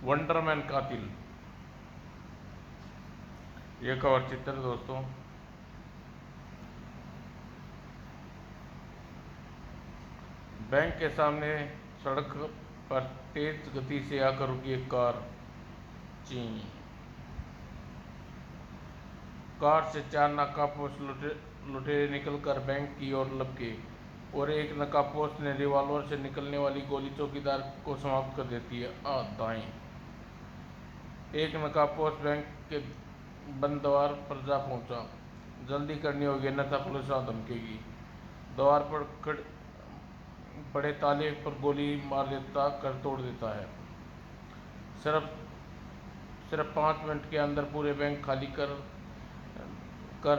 Wonder Man कातिल। ये cover चित्र दोस्तों। बैंक के सामने सड़क पर तेज गति से आकर रुकी एक कार। ची कार से 4 नकाबपोश लुटेरे निकलकर बैंक की ओर लपके और एक नकाबपोश ने रिवॉल्वर से निकलने वाली गोली चौकीदार को समाप्त कर देती है। दाएं। एक नकाबपोश बैंक के बंद द्वार पर जा पहुंचा। जल्दी करनी होगी अन्यथा पुलिस आ धमकेगी। द्वार पर पड़े ताले पर गोली मार देता कर तोड़ देता है। सिर्फ 5 मिनट के अंदर पूरे बैंक खाली कर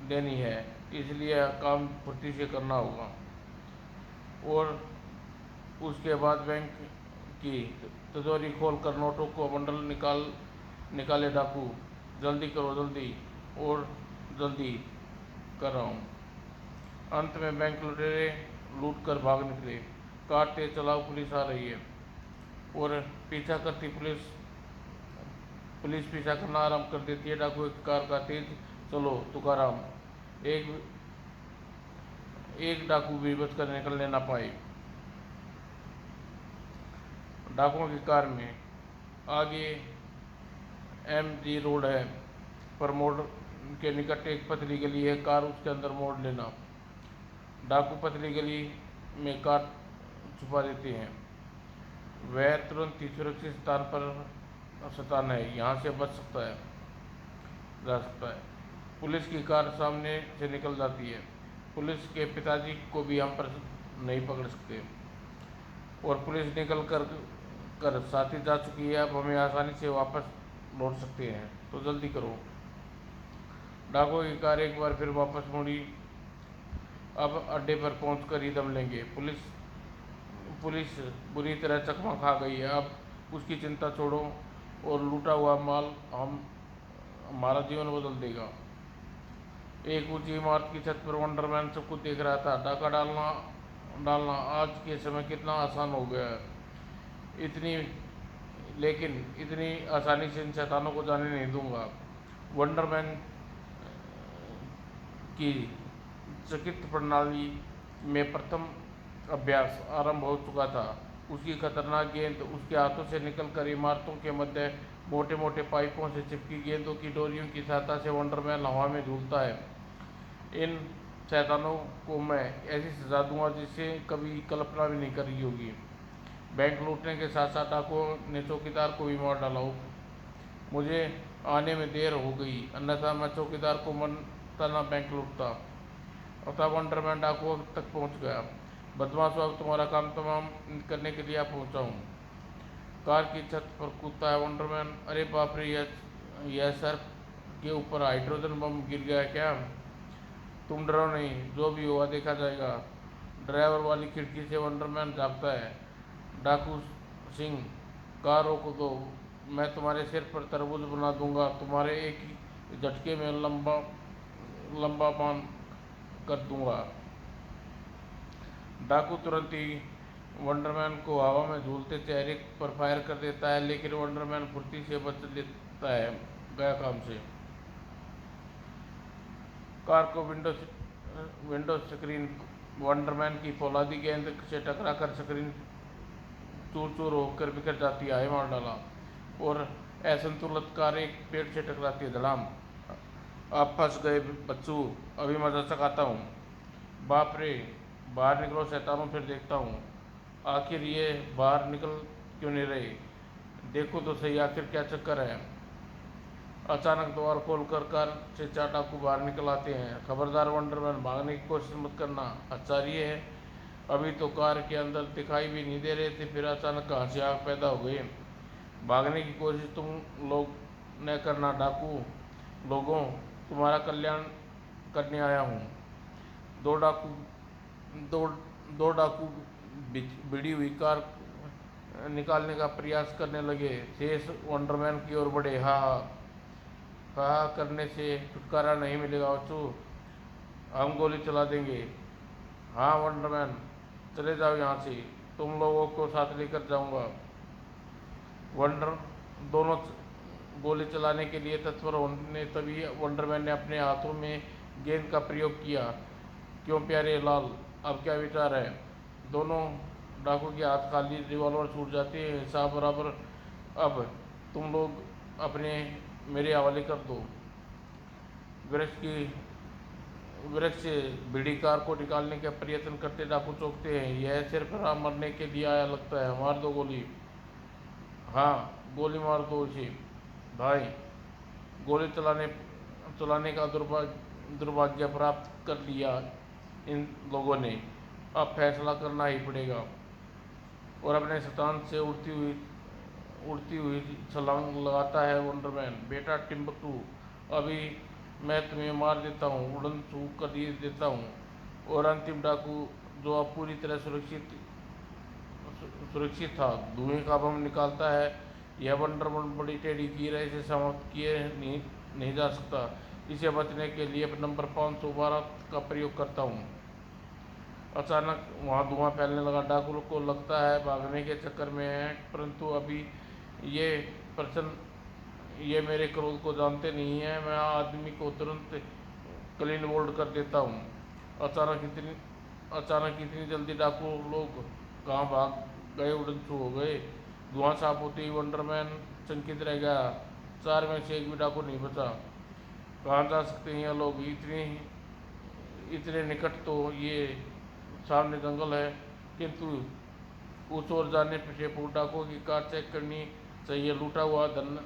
देनी है, इसलिए काम फुर्ती से करना होगा। और उसके बाद बैंक की तिजोरी खोलकर नोटों को बंडल निकाले डाकू। जल्दी करो जल्दी, और जल्दी कर रहा हूँ। अंत में बैंक लुटेरे लूट कर भाग निकले। कार तेज चलाओ, पुलिस आ रही है। और पीछा करती पुलिस पीछा करना आरम्भ कर देती है। डाकू की कार का तेज चलो तुकाराम। एक डाकू भी बचकर निकलने ना पाए। डाकुओं की कार में आगे MG रोड है, पर मोड़ के निकट एक पतली गली है। कार उसके अंदर मोड़ लेना। डाकू पतली गली में कार छुपा देते हैं। वह तुरंत ही सुरक्षित स्थान है, यहाँ से बच जा सकता है। पुलिस की कार सामने से निकल जाती है। पुलिस के पिताजी को भी हम पर नहीं पकड़ सकते, और पुलिस निकल कर साथी जा चुकी है। अब हमें आसानी से वापस लौट सकते हैं, तो जल्दी करो। डाकुओं की कार एक बार फिर वापस मुड़ी। अब अड्डे पर पहुंचकर ही दम लेंगे। पुलिस बुरी तरह चकमा खा गई है। अब उसकी चिंता छोड़ो, और लूटा हुआ माल हमारा जीवन बदल देगा। एक ऊंची इमारत की छत पर वंडरमैन सब कुछ देख रहा था। डाका डालना आज के समय कितना आसान हो गया है। लेकिन इतनी आसानी से इन शैतानों को जाने नहीं दूंगा। वंडरमैन की चकित प्रणाली में प्रथम अभ्यास आरंभ हो चुका था। उसकी खतरनाक गेंद उसके हाथों से निकलकर इमारतों के मध्य मोटे मोटे पाइपों से चिपकी गेंदों की डोरियों की सहायता से वंडरमैन हवा में झूलता है। इन शैतानों को मैं ऐसी सजा दूंगा जिसे कभी कल्पना भी नहीं करी होगी। बैंक लूटने के साथ साथ डाकुओं ने चौकीदार को भी मार डाला। मुझे आने में देर हो गई, अन्यथा मैं चौकीदार को मनता न बैंक लूटता। अतः वंडरमैन डाकुओं तक पहुंच गया। बदमाशों, अब तुम्हारा काम तमाम करने के लिए आ पहुंचा हूँ। कार की छत पर कूदता है वंडरमैन। अरे बाप रे, यह सर के ऊपर हाइड्रोजन बम गिर गया क्या? तुम डरो नहीं, जो भी हुआ देखा जाएगा। ड्राइवर वाली खिड़की से वंडरमैन झाँकता है। डाकू सिंह, कार रोक दो, मैं तुम्हारे सिर पर तरबूज बना दूंगा। तुम्हारे एक ही झटके में लंबा बांध कर दूंगा। डाकू तुरंत ही वंडरमैन को हवा में झूलते चेहरे पर फायर कर देता है, लेकिन वंडरमैन फुर्ती से बच लेता है गया काम से। कार को विंडो स्क्रीन वंडरमैन की फौलादी गेंद से टकराकर स्क्रीन चूर चूर होकर बिखर जाती है। हाय मार डाला, और असंतुलित कार एक पेड़ से टकराती है। धड़ाम। आप फंस गए बच्चू, अभी मजा चखाता हूँ। बाप रे, बाहर निकलो शैतानों, फिर देखता हूँ आखिर ये बाहर निकल क्यों नहीं रहे। देखो तो सही आखिर क्या चक्कर है। अचानक द्वार खोलकर कार से 4 डाकू बाहर निकल आते हैं। खबरदार वंडरमैन, भागने की कोशिश मत करना। आश्चर्य है, अभी तो कार के अंदर दिखाई भी नहीं दे रहे थे, फिर अचानक कहाँ से आग पैदा हो गई। भागने की कोशिश तुम लोग न करना। डाकू लोगों, तुम्हारा कल्याण करने आया हूँ। दो डाकू दो दो डाकू भिड़ी हुई कार निकालने का प्रयास करने लगे। शेष वंडरमैन की ओर बढ़े। हा करने से छुटकारा नहीं मिलेगा बच्चों, हम गोली चला देंगे। हाँ वंडरमैन, चले जाओ यहाँ से, तुम लोगों को साथ लेकर जाऊंगा। वंडर दोनों गोली चलाने के लिए तत्पर होने तभी वंडरमैन ने अपने हाथों में गेंद का प्रयोग किया। क्यों प्यारे लाल, अब क्या विचार है? दोनों डाकू के हाथ खाली, रिवॉल्वर छूट जाती है। हिसाब बराबर। अब तुम लोग अपने मेरे हवाले कर दो। वृक्ष की वृक्ष से भिड़ी कार को निकालने का प्रयत्न करते डाकू चौंकते हैं। यह सिर्फ मरने के लिए आया लगता है। मार दो गोली। हाँ, गोली मार दो इसे। भाई, गोली चलाने का दुर्भाग्य प्राप्त कर लिया इन लोगों ने। अब फैसला करना ही पड़ेगा। और अपने स्थान से उड़ती हुई छलांग लगाता है वंडरमैन। बेटा टिम्बकटू, अभी मैं तुम्हें मार देता हूँ, उड़न छू कर देता हूँ। और अंतिम डाकू, जो अब पूरी तरह सुरक्षित था, धुएं का बम निकालता है। यह वंडरमैन बड़ी टेढ़ी कीर है, इसे समाप्त किए नहीं जा सकता। इसे बचने के लिए नंबर 512 का प्रयोग करता हूँ। अचानक वहाँ धुआं फैलने लगा। डाकू को लगता है भागने के चक्कर में है, परंतु अभी ये प्रश्न ये मेरे क्रोध को जानते नहीं है। मैं आदमी को तुरंत क्लीन बोल्ड कर देता हूँ। अचानक इतनी जल्दी डाकू लोग कहाँ भाग गए, उड़नछू हो गए। धुआं साफ होते ही वंडरमैन चंकित रह गया। 4 में से एक भी डाकू नहीं बचा। कहाँ जा सकते हैं ये लोग? इतने निकट तो ये सामने जंगल है, किंतु उस ओर जाने से पूर्व डाकुओं की कार चेक करनी चाहिए। लूटा हुआ धन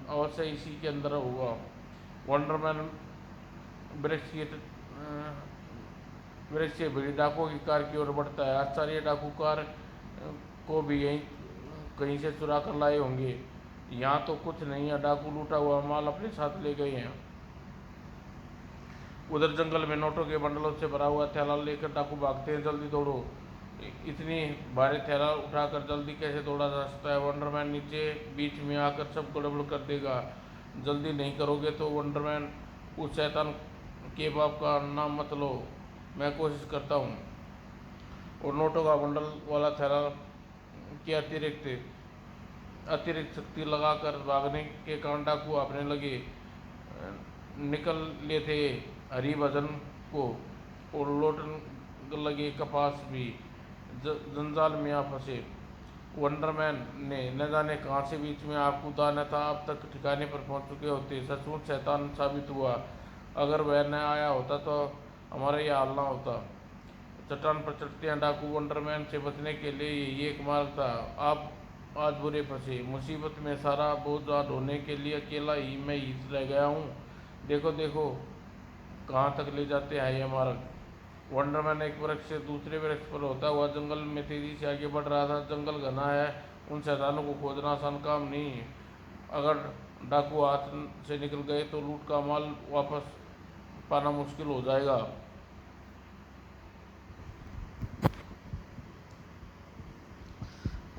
अवश्य इसी के अंदर होगा। वंडरमैन वृक्ष की वृक्ष से भिड़ी डाकुओं की कार की ओर बढ़ता है। आश्चर्य, डाकू कार को भी यहीं कहीं से चुरा कर लाए होंगे। यहाँ तो कुछ नहीं है। डाकू लूटा हुआ माल अपने साथ ले गए हैं। उधर जंगल में नोटों के बंडलों से भरा हुआ थैला लेकर डाकू भागते हैं। जल्दी दौड़ो। इतनी भारी थैला उठाकर जल्दी कैसे दौड़ा जा सकता है? वंडरमैन नीचे बीच में आकर सब गड़बड़ कर देगा। जल्दी नहीं करोगे तो वंडरमैन, उस शैतान के बाप का नाम मत लो। मैं कोशिश करता हूँ। और नोटों का बंडल वाला थैला की अतिरिक्त शक्ति लगाकर भागने के कारण डाकू भागने लगे। निकल ले थे हरिभजन को और लौटने लगे कपास भी। जंजाल में आ फंसे। वंडरमैन ने न जाने कहाँ से बीच में आप कूदा, न था अब तक ठिकाने पर पहुंच चुके होते। सचमुच शैतान साबित हुआ। अगर वह न आया होता तो हमारा यह हाल ना होता। चट्टान पर चढ़ते हैं डाकू। वंडरमैन से बचने के लिए ये एक मार्ग था। आप आज बुरे फंसे। मुसीबत में सारा बोझ ढोने के लिए अकेला ही मैं ही रह गया हूँ। देखो देखो, कहाँ तक ले जाते हैं ये मार्ग। वंडरमैन एक वृक्ष से दूसरे वृक्ष पर होता हुआ जंगल में तेजी से आगे बढ़ रहा था। जंगल घना है, उन शैतानों को खोजना आसान काम नहीं। अगर डाकू हाथ से निकल गए तो लूट का माल वापस पाना मुश्किल हो जाएगा।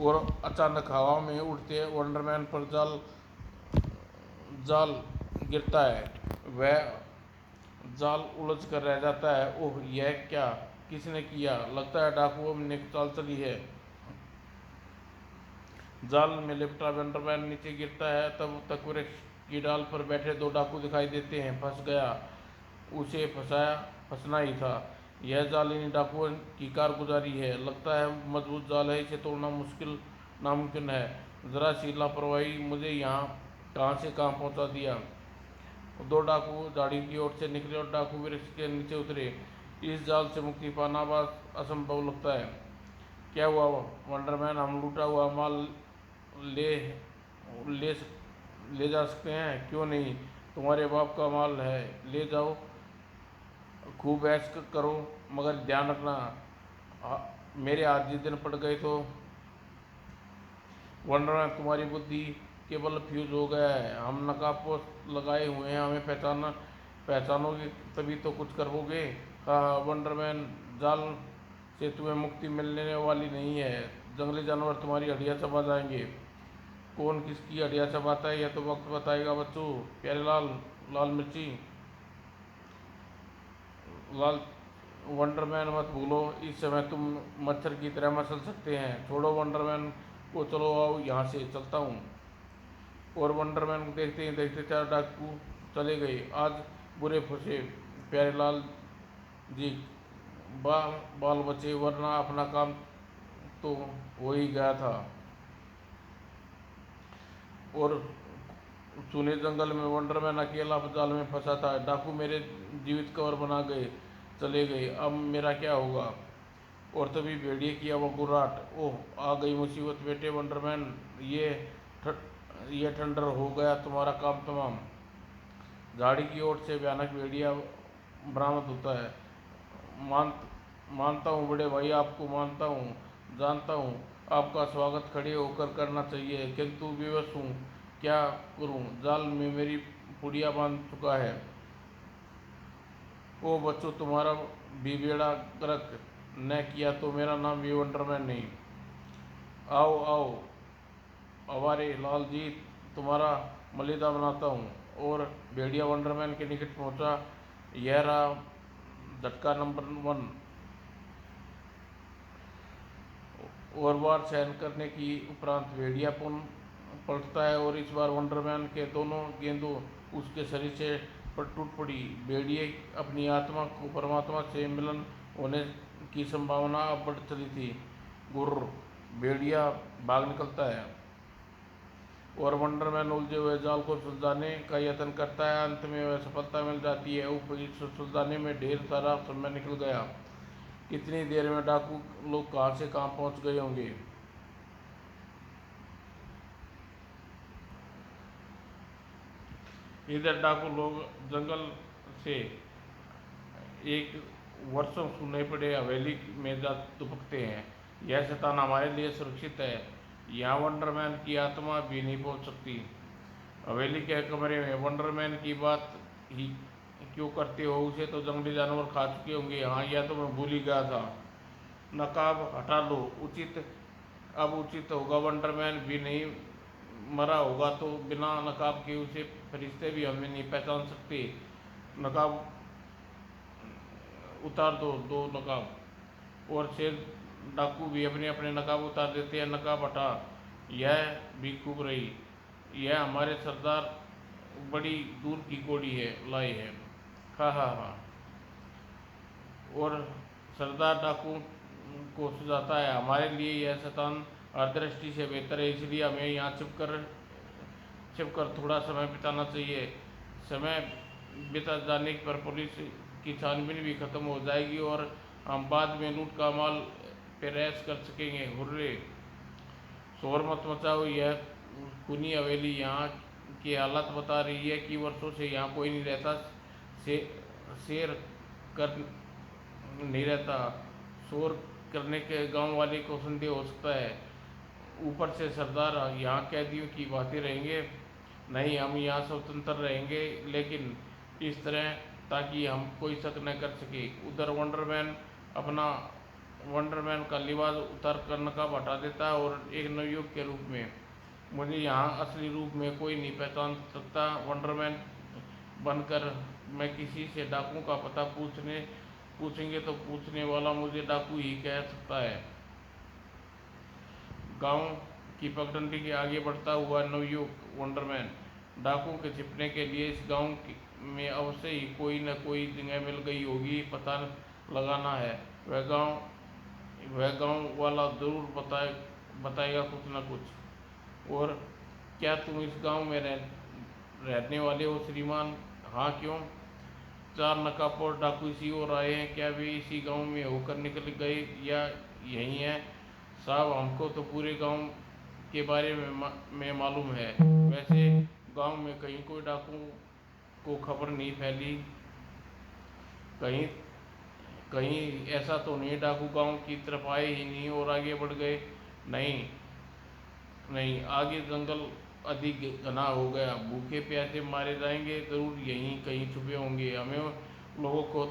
और अचानक हवा में उड़ते वंडरमैन पर जाल गिरता है। वह जाल उलझ कर रह जाता है। ओह, यह क्या किसने किया? लगता है डाकुओं ने चाल चली है। जाल में लिपटा वंडरमैन नीचे गिरता है। तब तक वृक्ष की डाल पर बैठे 2 डाकू दिखाई देते हैं। फंस गया। उसे फंसना ही था। यह जाल इन डाकुओं की कारगुजारी है। लगता है मजबूत जाल है, इसे तोड़ना नामुमकिन है। जरा सी लापरवाही मुझे यहाँ कहाँ से कहाँ पहुँचा दिया। 2 डाकू झाड़ी की ओर से निकले और डाकू वृक्ष के नीचे उतरे। इस जाल से मुक्ति पाना असंभव लगता है। क्या हुआ वंडरमैन? हम लूटा हुआ माल ले ले ले जा सकते हैं। क्यों नहीं? तुम्हारे बाप का माल है, ले जाओ, खूब ऐश करो, मगर ध्यान रखना मेरे हाथ जिस दिन पड़ गए तो। वंडरमैन, तुम्हारी बुद्धि केवल फ्यूज हो गया है। हम नकाबपोश लगाए हुए हैं, हमें पहचानोगे तभी तो कुछ करोगे। हाँ वंडरमैन, जाल से तुम्हें मुक्ति मिलने वाली नहीं है। जंगली जानवर तुम्हारी हड्डियाँ चबा जाएंगे। कौन किसकी हड्डियाँ चबाता है यह तो वक्त बताएगा बच्चों। प्यारे लाल, लाल मिर्ची, लाल वंडरमैन मत भूलो, इस समय तुम मच्छर की तरह मसल सकते हैं। छोड़ो वंडरमैन को चलो आओ यहाँ से चलता हूँ। और वंडरमैन को देखते ही देखते चार डाकू चले गए। आज बुरे फंसे प्यारेलाल जी, बाल बचे, वरना अपना काम तो हो ही गया था। और सुने जंगल में वंडरमैन अकेला जाल में फंसा था। डाकू मेरे जीवित कवर बना गए, चले गए, अब मेरा क्या होगा। और तभी भेड़िए किया वो गुर्राट, ओह आ गई मुसीबत बेटे वंडरमैन, ये ये ठंडर हो गया तुम्हारा काम तमाम। झाड़ी की ओर से भयानक भेड़िया बरामद होता है। मान मानता हूँ बड़े भाई, आपको मानता हूँ, जानता हूँ आपका स्वागत खड़े होकर करना चाहिए, किंतु विवश हूँ, क्या करूँ, जाल में मेरी पुड़िया बांध चुका है। ओ बच्चों, तुम्हारा भी बेड़ा गर्क न किया तो मेरा नाम भी वंडरमैन नहीं। आओ आओ हमारे लाल जी, तुम्हारा मलिदा बनाता हूँ। और भेड़िया वंडरमैन के निकट पहुँचा। यह रहा झटका नंबर 1। और बार सहन करने की उपरांत भेड़िया पुनः पलटता है और इस बार वंडरमैन के दोनों गेंदों उसके शरीर से टूट पड़ी। भेड़िए अपनी आत्मा को परमात्मा से मिलन होने की संभावना अब बढ़ चली थी। गुर्र, भेड़िया भाग निकलता है और वंडरमैन उलझे हुए जाल को सुलझाने का यत्न करता है। अंत में वह सफलता मिल जाती है। इस सुलझाने में ढेर सारा समय निकल गया। कितनी देर में डाकू लोग कहाँ से कहाँ पहुँच गए होंगे। इधर डाकू लोग जंगल से एक वर्षों सुनने पड़े हवेली में जा दुबकते हैं। यह शैतान हमारे लिए सुरक्षित है, यहाँ वंडरमैन की आत्मा भी नहीं पहुँच सकती। हवेली के कमरे में वंडरमैन की बात ही क्यों करते हो, उसे तो जंगली जानवर खा चुके होंगे। हाँ, यह तो मैं भूल ही गया था। नकाब हटा लो, अब उचित होगा, वंडरमैन भी नहीं मरा होगा तो बिना नकाब के उसे फरिश्ते भी हमें नहीं पहचान सकते। नकाब उतार दो नकाब। और शेर डाकू भी अपने अपने नकाब उतार देते हैं। नकाब हटा, यह भी खूब रही, यह हमारे सरदार बड़ी दूर की घोड़ी है लाई है। हा हा हा। और सरदार डाकू को सुझाता है, हमारे लिए यह शैतान दृष्टि से बेहतर है, इसलिए हमें यहाँ छिपकर थोड़ा समय बिताना चाहिए। समय बिता जाने पर पुलिस की छानबीन भी खत्म हो जाएगी और हम बाद में लूट का माल पर ऐश कर सकेंगे। हुर्रे, शोर मत मचाओ, यह खूनी हवेली यहाँ की हालत बता रही है कि वर्षों से यहाँ कोई नहीं रहता। से, शेर कर नहीं रहता। शोर करने के गांव वाले को संदेह हो सकता है। ऊपर से सरदार यहाँ कैदियों की भांति रहेंगे। नहीं, हम यहाँ स्वतंत्र रहेंगे, लेकिन इस तरह ताकि हम कोई शक न कर सके। उधर वंडरमैन का लिबास उतार कर नकाब हटा देता है और एक नवयुवक के रूप में मुझे यहाँ असली रूप में कोई नहीं पहचान सकता। वंडरमैन बनकर मैं किसी से डाकू का पता पूछेंगे तो पूछने वाला मुझे डाकू ही कह सकता है। गांव की पगडंडी के आगे बढ़ता हुआ नवयुवक वंडरमैन, डाकू के छिपने के लिए इस गांव में अवश्य ही कोई न कोई जगह मिल गई होगी, पता लगाना है। वह गांव वाला जरूर बताएगा कुछ न कुछ। और क्या तुम इस गांव में रहने वाले हो श्रीमान? हाँ, क्यों? 4 नकाबपोश डाकू इसी ओर आए हैं, क्या वे इसी गांव में होकर निकल गए या यही हैं? साहब, हमको तो पूरे गांव के बारे में मालूम है। वैसे गांव में कहीं कोई डाकू को खबर नहीं फैली? कहीं कहीं ऐसा तो नहीं डाकू गांव की तरफ आए ही नहीं और आगे बढ़ गए? नहीं नहीं, आगे जंगल अधिक घना हो गया, भूखे प्यासे मारे जाएंगे, जरूर यहीं कहीं छुपे होंगे, हमें लोगों को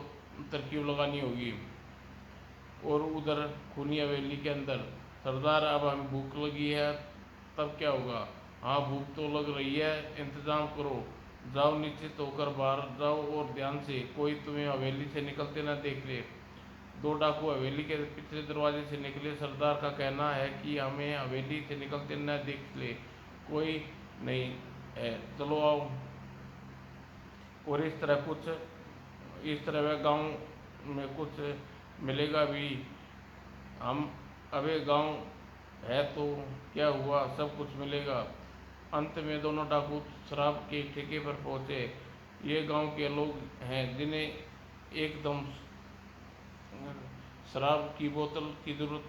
तरकीब लगानी होगी। और उधर खूनी हवेली के अंदर, सरदार अब हमें भूख लगी है, तब क्या होगा? हाँ, भूख तो लग रही है, इंतजाम करो, जाओ निश्चित होकर बाहर जाओ और ध्यान से, कोई तुम्हें हवेली से निकलते न देख ले। दो डाकू हवेली के पिछले दरवाजे से निकले। सरदार का कहना है कि हमें हवेली से निकलते न देख ले कोई नहीं है, चलो आओ। और इस तरह वह गांव में कुछ मिलेगा भी। हम अबे गांव है तो क्या हुआ, सब कुछ मिलेगा। अंत में दोनों डाकू शराब के ठेके पर पहुंचे। ये गांव के लोग हैं जिन्हें एकदम शराब की बोतल की जरूरत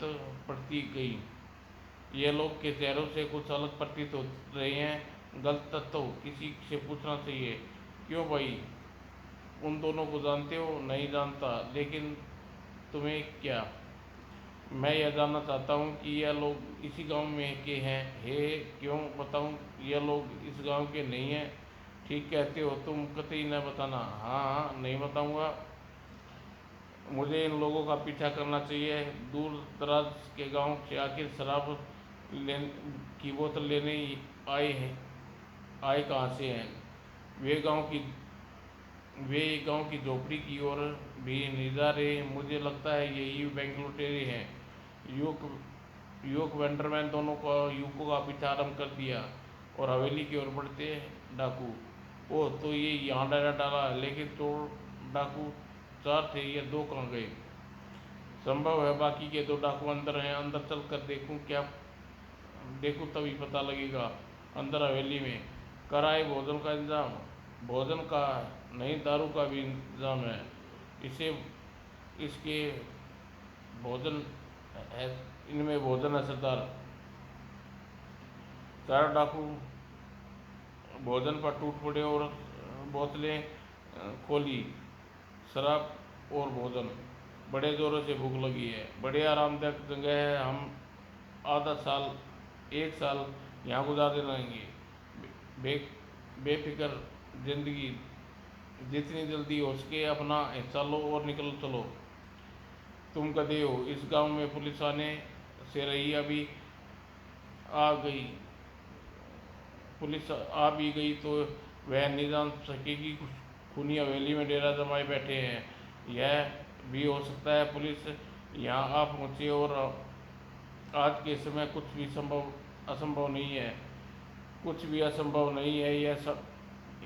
पड़ती गई। ये लोग के चेहरों से कुछ अलग प्रतीत हो रहे हैं। गलत तो किसी से पूछना चाहिए। क्यों भाई, उन दोनों को जानते हो? नहीं जानता, लेकिन तुम्हें क्या? मैं यह जानना चाहता हूँ कि यह लोग इसी गांव में के हैं। हे क्यों बताऊँ, यह लोग इस गांव के नहीं हैं। ठीक कहते हो तुम, कतई न बताना। हाँ हाँ, नहीं बताऊँगा। मुझे इन लोगों का पीछा करना चाहिए। दूर दराज के गांव से आखिर शराब की बोतल लेने आए कहाँ से हैं? वे गांव की झोपड़ी की ओर भी निगारे। मुझे लगता है यही बैंक लुटेरे हैं। युवक वेंडरमैन दोनों को युवकों का पीछा आरम्भ कर दिया और हवेली की ओर बढ़ते डाकू। ओह, तो ये यहाँ डेरा डाला, लेकिन चोर डाकू 4 थे, ये 2 कहाँ गए? संभव है बाकी के 2 डाकू अंदर हैं। अंदर चल कर देखूं तभी पता लगेगा। अंदर हवेली में कराए भोजन का इंतजाम? भोजन का नहीं, दारू का भी इंतजाम है। इसके भोजन है, इनमें भोजन है सरदार। 4 डाकू भोजन पर टूट पड़े और बोतलें खोली। शराब और भोजन। बड़े जोरों से भूख लगी है। बड़े आरामदायक जगह है। हम आधा साल 1 साल यहाँ गुजार देंगे। बे बेफिक्र जिंदगी। जितनी जल्दी हो सके अपना हिस्सा लो और निकल चलो। तुम गधे हो। इस गांव में पुलिस आने से रही, अभी आ गई। पुलिस आ भी गई तो वह नहीं जान सकेगी खूनी हवेली में डेरा जमाए बैठे हैं। यह भी हो सकता है पुलिस यहाँ आ पहुँचे और आज के समय कुछ भी असंभव नहीं है। कुछ भी असंभव नहीं है,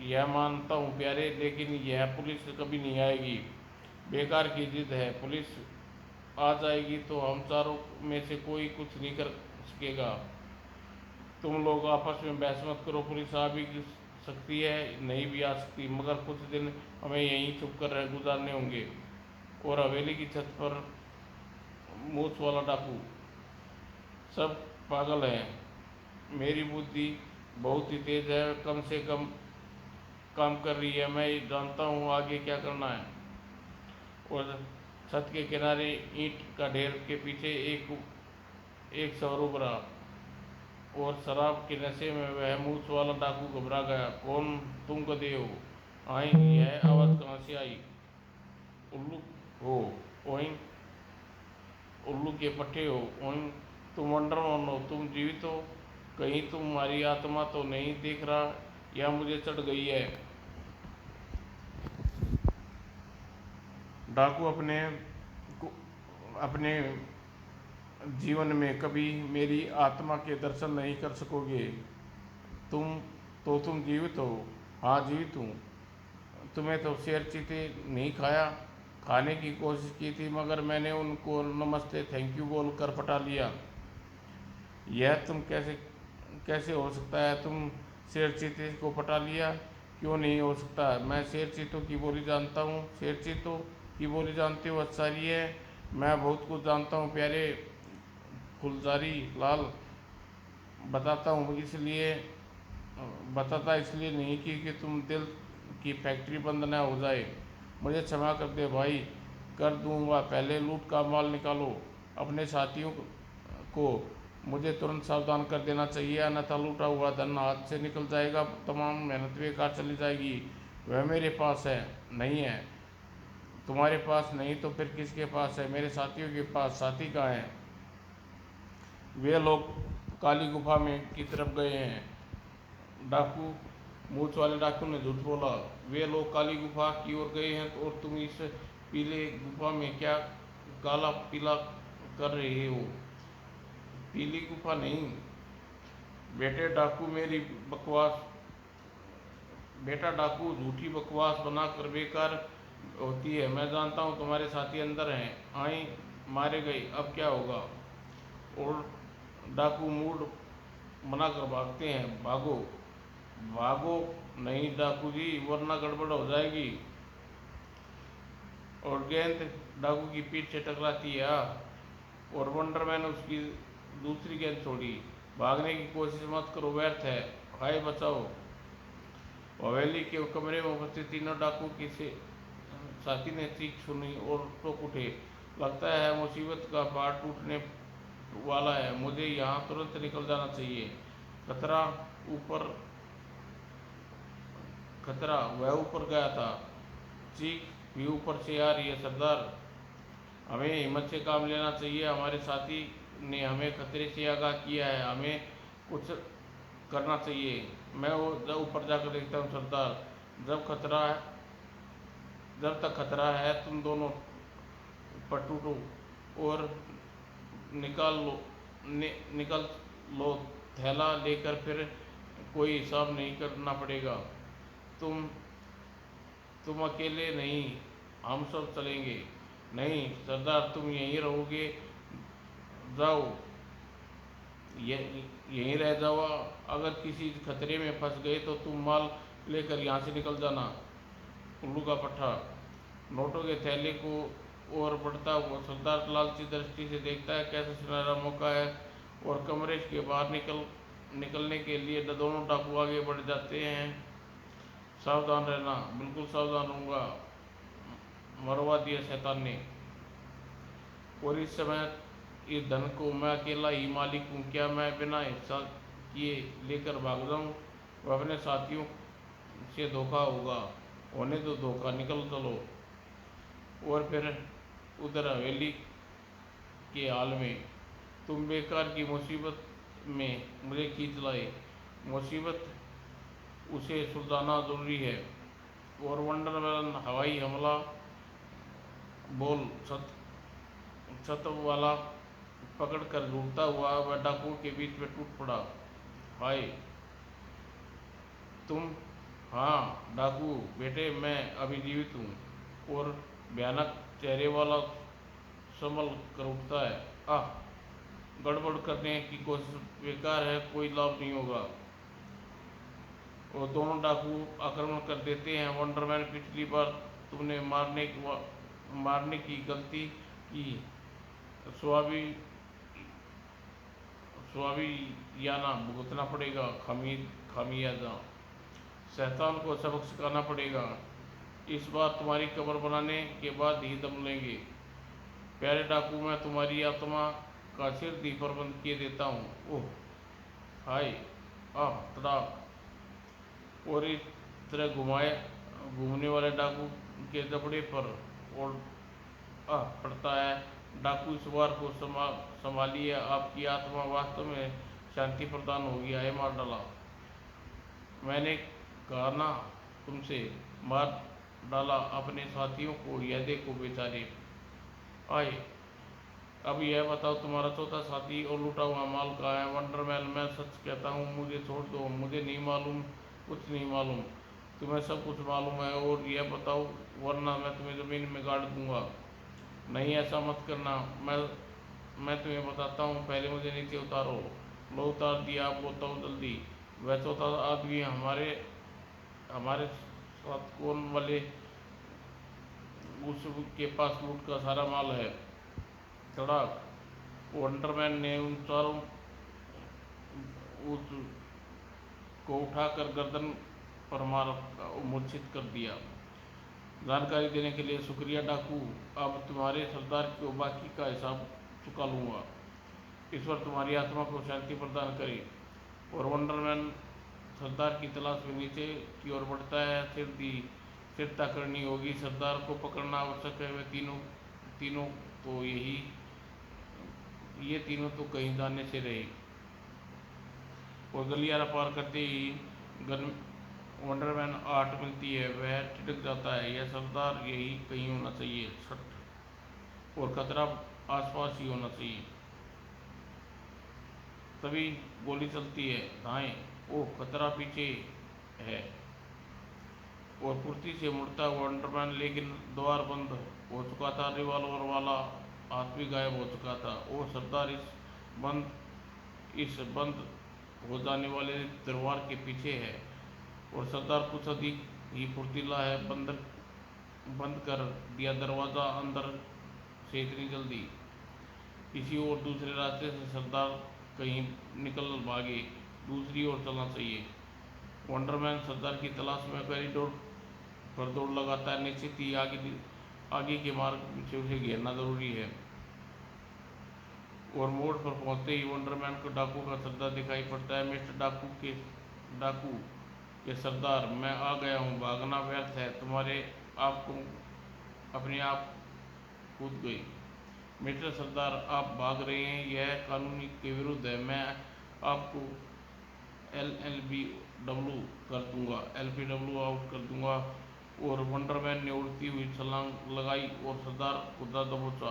यह मानता हूँ प्यारे, लेकिन यह पुलिस कभी नहीं आएगी। बेकार की जिद है। पुलिस आ जाएगी तो हम चारों में से कोई कुछ नहीं कर सकेगा। तुम लोग आपस में बहस मत करो। पुलिस आ भी सकती है, नहीं भी आ सकती, मगर कुछ दिन हमें यहीं छुप कर गुजारने होंगे। और हवेली की छत पर मूछ वाला डाकू, सब पागल हैं। मेरी बुद्धि बहुत ही तेज है, कम से कम काम कर रही है। मैं जानता हूँ आगे क्या करना है। और छत के किनारे ईंट का ढेर के पीछे एक सवर उभरा और शराब के नशे में वह मूछ वाला डाकू घबरा गया। कौन? तुम गधे हो? आई, यह आवाज़ कहाँ से आई? उल्लू हो? ओइन, उल्लू के पट्टे हो? ओइन, तुम वंडरमैन हो? तुम जीवित हो? कहीं तुम्हारी आत्मा तो नहीं देख रहा, या मुझे चढ़ गई है? डाकू अपने जीवन में कभी मेरी आत्मा के दर्शन नहीं कर सकोगे। तुम जीवित हो? हाँ, जीवित हूँ। तुम्हें तो शेर चीते नहीं खाने की कोशिश की थी, मगर मैंने उनको नमस्ते थैंक यू बोल कर पटा लिया। यह तुम कैसे हो सकता है? तुम शेर चीते को पटा लिया? क्यों नहीं हो सकता? मैं शेर चीतों की बोली जानता हूँ। शेर चीतों की बोली जानते हो? अच्छा ही है, मैं बहुत कुछ जानता हूँ प्यारे फुलझारी लाल। बताता इसलिए नहीं कि तुम दिल की फैक्ट्री बंद न हो जाए। मुझे क्षमा कर दे भाई। कर दूंगा, पहले लूट का माल निकालो अपने साथियों को। मुझे तुरंत सावधान कर देना चाहिए, अन्यथा लूटा हुआ धन हाथ से निकल जाएगा, तमाम मेहनत बेकार चली जाएगी। वह मेरे पास है, नहीं है। तुम्हारे पास नहीं तो फिर किसके पास है? मेरे साथियों के पास। साथी कहाँ हैं? वे लोग काली गुफा में की तरफ गए हैं। डाकू मूछ वाले डाकू ने झूठ बोला। वे लोग काली गुफा की ओर गए हैं और तुम इस पीले गुफा में क्या काला पीला कर रहे हो। पीली गुफा नहीं बेटे डाकू, मेरी बकवास बेटा डाकू झूठी बकवास बना कर बेकार होती है। मैं जानता हूँ तुम्हारे साथी अंदर हैं, आई मारे गए, अब क्या होगा। और डाकू मूड बनाकर भागते हैं। भागो भागो नहीं डाकू जी, वरना गड़बड़ हो जाएगी। और गेंद डाकू की पीठ से टकराती है और वंडरमैन उसकी दूसरी गेंद छोड़ी। भागने की कोशिश मत करो, व्यर्थ है। हाय बचाओ। हवेली के कमरे में उपस्थित तीनों डाकू की से साथी ने चीख सुनी और टोक उठे। लगता है मुसीबत का पहाड़ टूटने वाला है, मुझे यहाँ तुरंत निकल जाना चाहिए। खतरा ऊपर खतरा वह ऊपर गया था। चीख भी ऊपर से आ रही है। सरदार, हमें हिम्मत से काम लेना चाहिए। हमारे साथी ने हमें खतरे से आगाह किया है, हमें कुछ करना चाहिए। मैं वो जब ऊपर जाकर देखता हूँ सरदार। जब तक खतरा है तुम दोनों पर टूटो और निकाल लो निकल लो थैला लेकर, फिर कोई हिसाब नहीं करना पड़ेगा। तुम तुम अकेले नहीं, हम सब चलेंगे। नहीं सरदार, तुम यहीं रहोगे। जाओ, यहीं रह जाओ। अगर किसी खतरे में फंस गए तो तुम माल लेकर यहाँ से निकल जाना। उल्लू का पट्टा नोटों के थैले को और बढ़ता हुआ सरदार लालची दृष्टि से देखता है। कैसा सुनहरा मौका है। और कमरे के बाहर निकलने के लिए दोनों डाकू आगे बढ़ जाते हैं। सावधान रहना। बिल्कुल सावधान रहूँगा, मरवा दिया शैतान ने। और इस समय इस धन को मैं अकेला ही मालिक हूँ। क्या मैं बिना हिस्सा किए लेकर भाग जाऊँ। वह अपने साथियों से धोखा होगा। होने दो धोखा, निकल चलो। और फिर उधर हवेली के हाल में तुम बेकार की मुसीबत में मुझे खींच लाए। मुसीबत उसे सुलझाना जरूरी है। और वंडरमैन हवाई हमला बोल छत वाला पकड़ कर ढूंढता हुआ वह डाकुओं के बीच में टूट पड़ा। हाय तुम। हाँ डाकू बेटे, मैं अभी जीवित हूँ। और भयानक चेहरे वाला संभल कर उठता है। आह, गड़बड़ करने की कोशिश बेकार है, कोई लाभ नहीं होगा। और दोनों डाकू आक्रमण कर देते हैं। वंडरमैन, पिछली बार तुमने मारने की गलती की, स्वाभाविक स्वाभियाना भुगतना पड़ेगा। खामियाजा शैतान को सबक सिखाना पड़ेगा। इस बार तुम्हारी कब्र बनाने के बाद ही दम लेंगे। प्यारे डाकू, मैं तुम्हारी आत्मा का सिर दी प्रबंध किए देता हूँ। ओह हाय, आह तड़ाक। और इस तरह घूमने वाले डाकू के जबड़े पर और पड़ता है। डाकू इस बार को संभालिए, आपकी आत्मा वास्तव में शांति प्रदान होगी। आए मार डाला। मैंने कहा ना तुमसे, मार डाला अपने साथियों को। यह देखो बेचारे आए। अब यह बताओ तुम्हारा चौथा साथी और लूटा हुआ माल कहाँ है। वंडरमैन, मैं सच कहता हूँ, मुझे छोड़ दो। मुझे नहीं मालूम, कुछ नहीं मालूम। तुम्हें सब कुछ मालूम है। और यह बताओ, वरना मैं तुम्हें ज़मीन में गाड़ दूंगा। नहीं ऐसा मत करना। मैं तुम्हें बताता हूँ, पहले मुझे नीचे उतारो। लो उतार दिया, आप बताओ जल्दी। वह चौथा आदमी हमारे हमारे साथ कौन वाले उसके पास लूट का सारा माल है। तड़ाक। वंडरमैन ने उन चारों उस को उठाकर गर्दन पर मार मूर्छित कर दिया। जानकारी देने के लिए शुक्रिया डाकू। अब तुम्हारे सरदार को बाकी का हिसाब चुका लूँगा। ईश्वर तुम्हारी आत्मा को शांति प्रदान करे। और वंडरमैन सरदार की तलाश में नीचे की ओर बढ़ता है। स्थिरता करनी होगी, सरदार को पकड़ना आवश्यक है। वे तीनों तो ये तीनों तो कहीं जाने से रहे। और गलियारा पार करते ही गन वंडरमैन आहट मिलती है। वह ठिठक जाता है। यह सरदार यही कहीं होना चाहिए। छठ और खतरा आसपास ही होना चाहिए, तभी गोली चलती है। दाएं, ओ खतरा पीछे है। और फुर्ती से मुड़ता हुआ अंडरमैन, लेकिन द्वार बंद हो चुका था। रिवॉल्वर वाला हाथ भी गायब हो चुका था। ओ सरदार, इस बंद हो जाने वाले दरबार के पीछे है। और सरदार कुछ अधिक ही फुर्तीला है। बंद कर दिया दरवाज़ा अंदर से इतनी जल्दी। किसी और दूसरे रास्ते से सरदार कहीं निकल भागे। दूसरी ओर चलना चाहिए। वंडरमैन सरदार की तलाश में कॉरिडोर पर दौड़ लगाता है। निश्चित ही आगे के मार्ग से उसे घेरना जरूरी है। और मोड़ पर पहुंचते ही वंडरमैन को डाकू का सरदार दिखाई पड़ता है। मिस्टर डाकू के सरदार, मैं आ गया हूँ। भागना व्यर्थ है, तुम्हारे आप को अपने आप कूद गई। मिस्टर सरदार, आप भाग रहे हैं, यह कानून के विरुद्ध है। मैं आपको LLBW कर दूंगा, LPW आउट कर दूंगा। और वंडरमैन ने उड़ती हुई छलांग लगाई और सरदार खुदा दबोचा।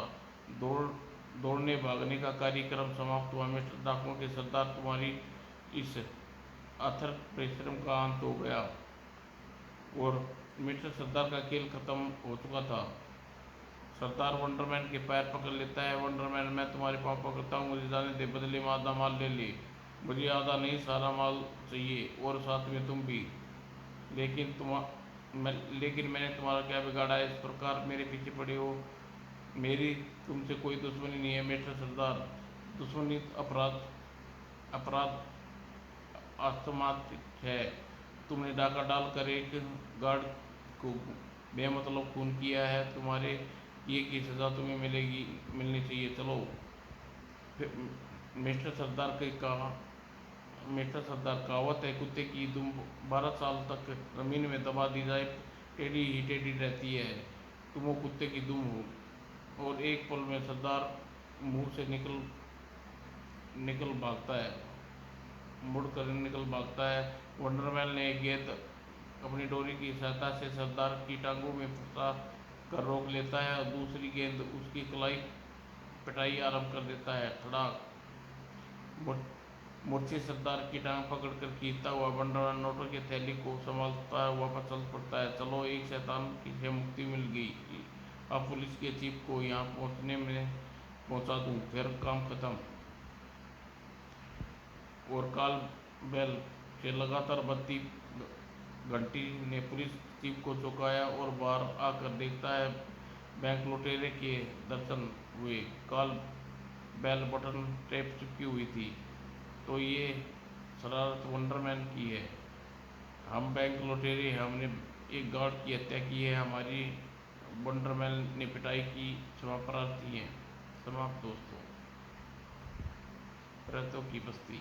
दौड़ दौड़ने भागने का कार्यक्रम समाप्त हुआ। मिस्टर डाकुओं के सरदार, तुम्हारी इस अथक परिश्रम का अंत हो गया। और मिस्टर सरदार का खेल खत्म हो चुका था। सरदार वंडरमैन के पैर पकड़ लेता है। वंडरमैन, मैं तुम्हारे पाँव पकड़ता हूँ, मुझे जाने दे, बदले में आधा माल ले ले। मुझे आधा नहीं, सारा माल चाहिए, और साथ में तुम भी। लेकिन लेकिन मैंने तुम्हारा क्या बिगाड़ा है, इस प्रकार मेरे पीछे पड़े हो। मेरी तुमसे कोई दुश्मनी नहीं है मिस्टर सरदार। दुश्मनी अपराध अस्थमातिक है। तुमने डाका डालकर एक गार्ड को बेमतलब खून किया है। तुम्हारे ये की सज़ा तुम्हें मिलनी चाहिए। चलो। फिर मिस्टर सरदार के कहा मिस्टर सरदार, कहावत है, कुत्ते की दुम 12 साल तक ज़मीन में दबा दी जाए टेढ़ी ही टेढ़ी रहती है। तुम वो कुत्ते की दुम हो। और एक पल में सरदार मुंह से निकल भागता है, मुड़कर निकल भागता है। वंडरमैन ने एक गेंद अपनी डोरी की सहायता से सरदार की टांगों में फंसा कर रोक लेता है और दूसरी गेंद उसकी कलाई पिटाई आरंभ कर देता है। ठड़ाक! मूर्छित सरदार की टांग पकड़कर खींचता हुआ वंडरमैन नोटों की थैली को संभालता हुआ वापस चल पड़ता है। चलो, एक शैतान की से मुक्ति मिल गई। अब पुलिस के चीफ को यहाँ पहुँचा दूँ, फिर काम खत्म। और कॉल बेल से लगातार बजती घंटी ने पुलिस चीफ को चौंकाया और बाहर आकर देखता है बैंक लुटेरे के दर्शन हुए। कॉल बेल बटन टेप चिपकी हुई थी। तो ये शरारत वंडरमैन की है। हम बैंक लुटेरे, हमने एक गार्ड की हत्या की है, हमारी वंडरमैन ने पिटाई की, क्षमा प्रार्थी हैं। समाप्त दोस्तों। प्रेतों की बस्ती।